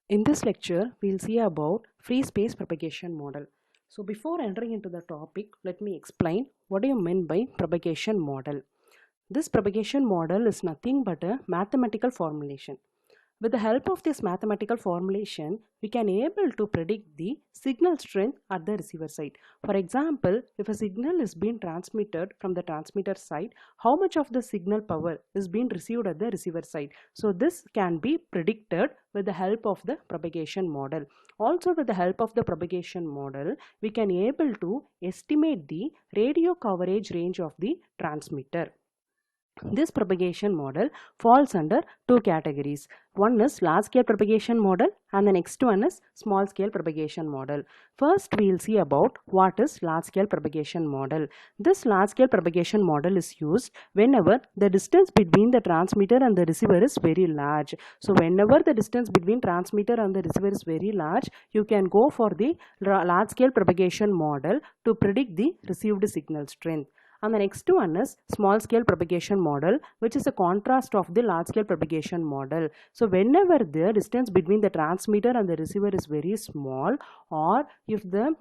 In this lecture, we'll see about free space propagation model. So before entering into the topic, let me explain what do you mean by propagation model. This propagation model is nothing but a mathematical formulation. With the help of this mathematical formulation, we can able to predict the signal strength at the receiver side. For example, if a signal is being transmitted from the transmitter side, how much of the signal power is being received at the receiver side. So this can be predicted with the help of the propagation model. Also with the help of the propagation model, we can able to estimate the radio coverage range of the transmitter. This propagation model falls under two categories. One is large scale propagation model and the next one is small scale propagation model. First we will see about what is large scale propagation model. This large scale propagation model is used whenever the distance between the transmitter and the receiver is very large. So whenever the distance between transmitter and the receiver is very large, you can go for the large scale propagation model to predict the received signal strength. And the next one is small scale propagation model, which is a contrast of the large scale propagation model. So whenever the distance between the transmitter and the receiver is very small, or if the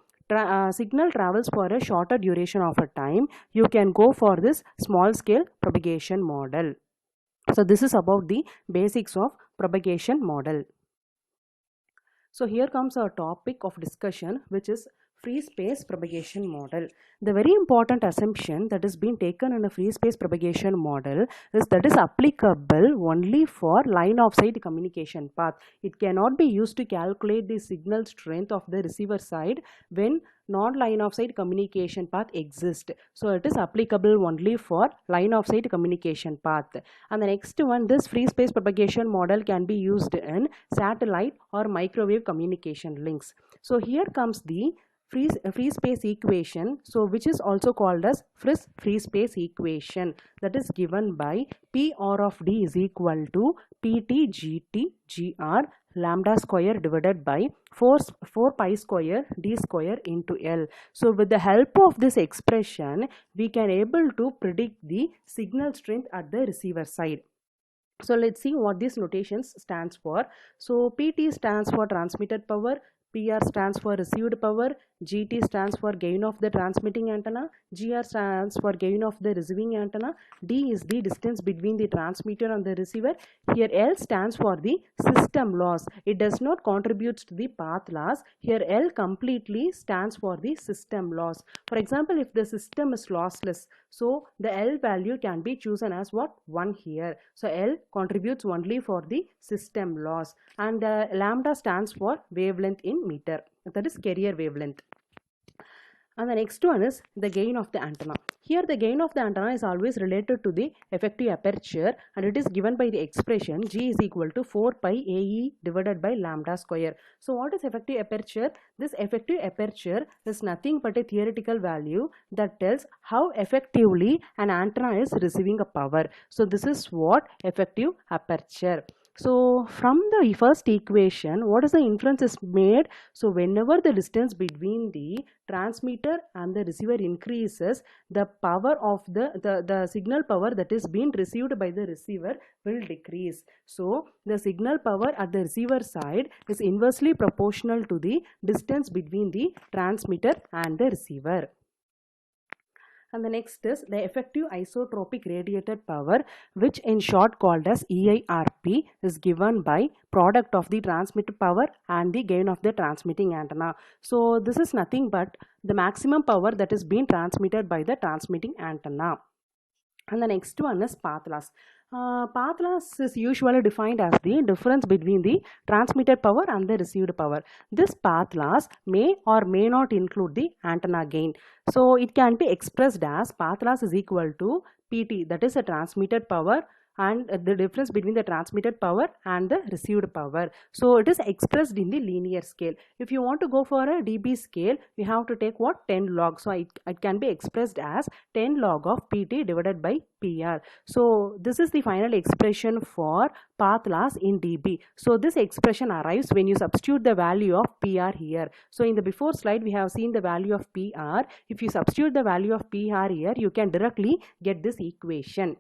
signal travels for a shorter duration of a time, you can go for this small scale propagation model. So this is about the basics of propagation model. So here comes our topic of discussion, which is free space propagation model. The very important assumption that is being taken in a free space propagation model is that is applicable only for line of sight communication path. It cannot be used to calculate the signal strength of the receiver side when non-line of sight communication path exists. So it is applicable only for line of sight communication path. And the next one, this free space propagation model can be used in satellite or microwave communication links. So here comes the free space equation, so which is also called as free space equation, that is given by PR of D is equal to PT GT GR lambda square divided by 4 pi square D square into L. So with the help of this expression, we can able to predict the signal strength at the receiver side. So let's see what these notations stands for. So PT stands for transmitted power, PR stands for received power, GT stands for gain of the transmitting antenna, GR stands for gain of the receiving antenna, D is the distance between the transmitter and the receiver. Here L stands for the system loss. It does not contribute to the path loss. Here L completely stands for the system loss. For example, if the system is lossless, so the L value can be chosen as what? 1 here. So L contributes only for the system loss, and the lambda stands for wavelength in meter, that is carrier wavelength. And the next one is the gain of the antenna. Here the gain of the antenna is always related to the effective aperture, and it is given by the expression G is equal to 4 pi AE divided by lambda square. So what is effective aperture? This effective aperture is nothing but a theoretical value that tells how effectively an antenna is receiving a power. So this is what effective aperture. So from the first equation, what is the inference is made? So whenever the distance between the transmitter and the receiver increases, the power of the signal power that is being received by the receiver will decrease. So the signal power at the receiver side is inversely proportional to the distance between the transmitter and the receiver. And the next is the effective isotropic radiated power, which in short called as EIRP, is given by product of the transmitted power and the gain of the transmitting antenna. So this is nothing but the maximum power that is being transmitted by the transmitting antenna. And the next one is path loss. Path loss is usually defined as the difference between the transmitted power and the received power. This path loss may or may not include the antenna gain. So it can be expressed as path loss is equal to PT, that is a transmitted power, and the difference between the transmitted power and the received power. So it is expressed in the linear scale. If you want to go for a dB scale, you have to take what? 10 log. So it can be expressed as 10 log of PT divided by PR. So this is the final expression for path loss in dB. So this expression arrives when you substitute the value of PR here. So in the before slide, we have seen the value of PR. If you substitute the value of PR here, you can directly get this equation.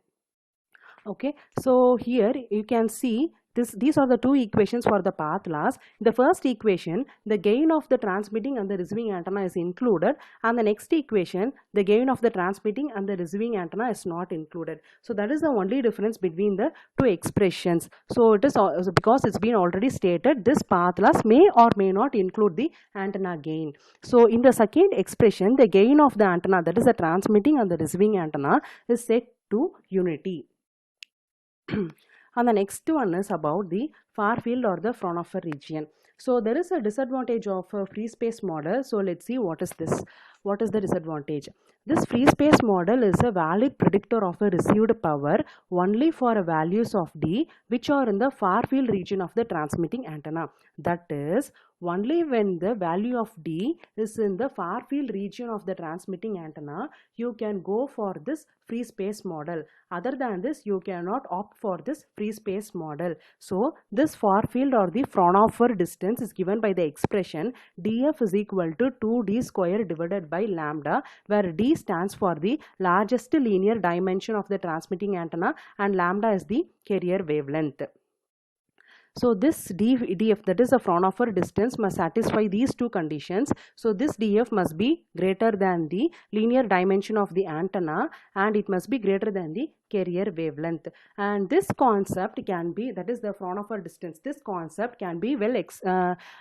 Okay, so here you can see these are the two equations for the path loss. In the first equation, the gain of the transmitting and the receiving antenna is included, and the next equation, the gain of the transmitting and the receiving antenna is not included. So that is the only difference between the two expressions. So it is because it's been already stated, this path loss may or may not include the antenna gain. So in the second expression, the gain of the antenna, that is the transmitting and the receiving antenna, is set to unity. And the next one is about the far field or the Fraunhofer region. So there is a disadvantage of a free space model. So let's see what is this. What is the disadvantage? This free space model is a valid predictor of a received power only for values of D which are in the far field region of the transmitting antenna. That is, only when the value of D is in the far field region of the transmitting antenna, you can go for this free space model. Other than this, you cannot opt for this free space model. So this far field or the Fraunhofer distance is given by the expression df is equal to 2d square divided by lambda, where d stands for the largest linear dimension of the transmitting antenna and lambda is the carrier wavelength. So this df, that is the Fraunhofer distance, must satisfy these two conditions. So this df must be greater than the linear dimension of the antenna and it must be greater than the carrier wavelength. And this concept can be, that is the Fraunhofer distance, this concept can be well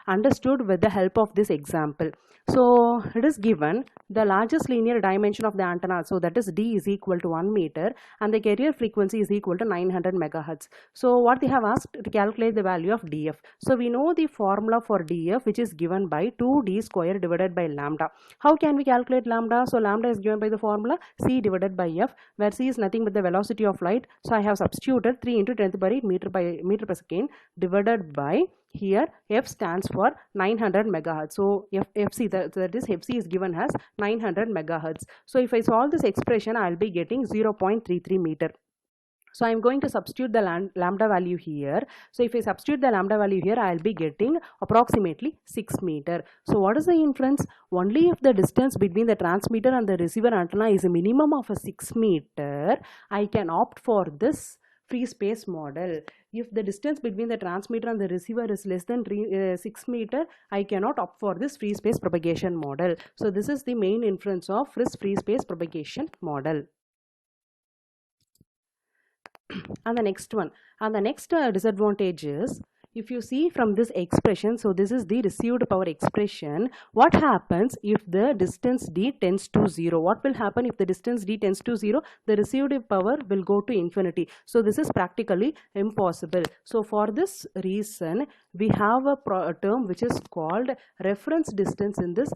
understood with the help of this example. So it is given the largest linear dimension of the antenna, so that is d is equal to 1 meter and the carrier frequency is equal to 900 megahertz. So what they have asked to calculate the value of df. So we know the formula for df, which is given by 2d square divided by lambda. How can we calculate lambda? So lambda is given by the formula c divided by f, where c is nothing but the velocity of light. So I have substituted 3 into 10 to the power 8 meter per second divided by, here f stands for 900 megahertz. So fc, that is fc is given as 900 megahertz. So if I solve this expression, I will be getting 0.33 meter. So I am going to substitute the lambda value here. So if I substitute the lambda value here, I will be getting approximately 6 meter. So what is the inference? Only if the distance between the transmitter and the receiver antenna is a minimum of 6 meter, I can opt for this free space model. If the distance between the transmitter and the receiver is less than 6 meter, I cannot opt for this free space propagation model. So this is the main inference of free space propagation model. And the next one, and the next disadvantage is, if you see from this expression, so this is the received power expression. What happens if the distance d tends to 0? What will happen if the distance d tends to 0? The received power will go to infinity. So this is practically impossible. So for this reason, we have a term which is called reference distance in this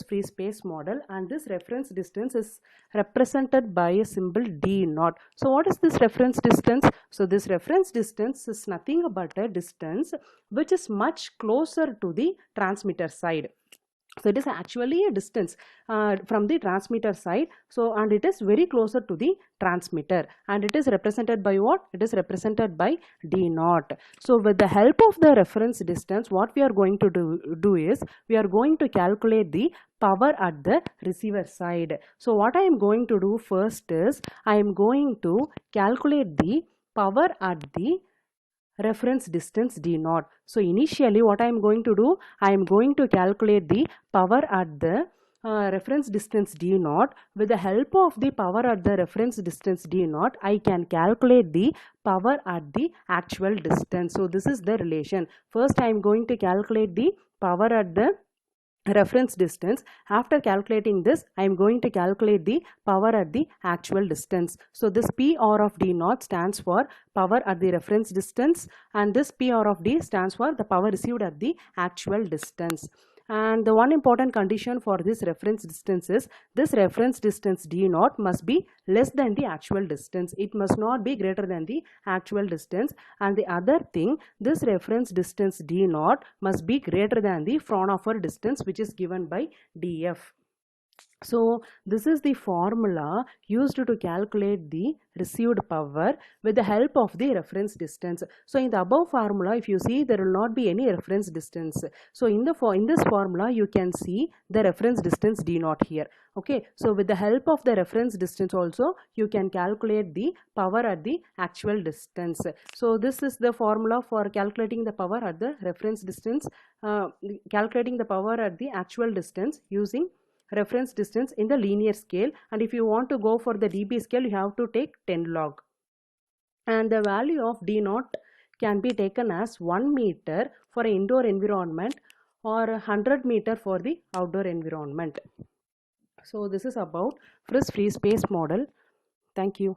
free space model, and this reference distance is represented by a symbol d naught. So what is this reference distance? So this reference distance is nothing but a distance which is much closer to the transmitter side. So it is actually a distance from the transmitter side. So and it is very closer to the transmitter, and it is represented by what? It is represented by d naught. So with the help of the reference distance, what we are going to do is we are going to calculate the power at the receiver side. So what I am going to do first is I am going to calculate the power at the reference distance d naught. So initially what I am going to do, I am going to calculate the power at the reference distance d naught. With the help of the power at the reference distance d naught, I can calculate the power at the actual distance. So this is the relation. First I am going to calculate the power at the reference distance. After calculating this, I am going to calculate the power at the actual distance. So this PR of d naught stands for power at the reference distance, and this PR of d stands for the power received at the actual distance. And the one important condition for this reference distance is this reference distance d naught must be less than the actual distance. It must not be greater than the actual distance. And the other thing, this reference distance d naught must be greater than the Fraunhofer distance, which is given by df. So this is the formula used to calculate the received power with the help of the reference distance. So in the above formula, if you see, there will not be any reference distance. So in this formula, you can see the reference distance d naught here. Okay, so with the help of the reference distance also, you can calculate the power at the actual distance. So this is the formula for calculating the power at the reference distance, calculating the power at the actual distance using reference distance in the linear scale, and if you want to go for the dB scale, you have to take 10 log, and the value of d naught can be taken as 1 meter for an indoor environment or 100 meter for the outdoor environment. So this is about Friss free space model. Thank you.